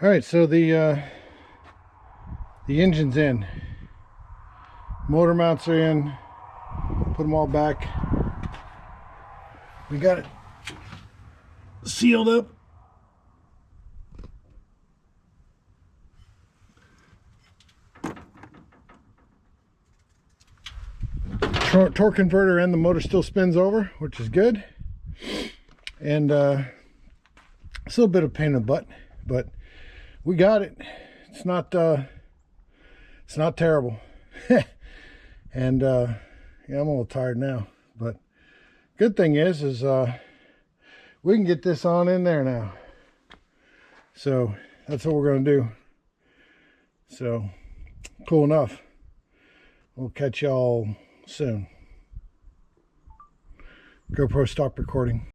All right, so the engine's in, motor mounts are in, put them all back. We got it sealed up. Torque converter and the motor still spins over, which is good. And it's a little bit of a pain in the butt, but we got it. It's not terrible. And yeah, I'm a little tired now, but good thing is we can get this on in there now. So that's what we're going to do. So cool enough. We'll catch y'all soon. GoPro stop recording.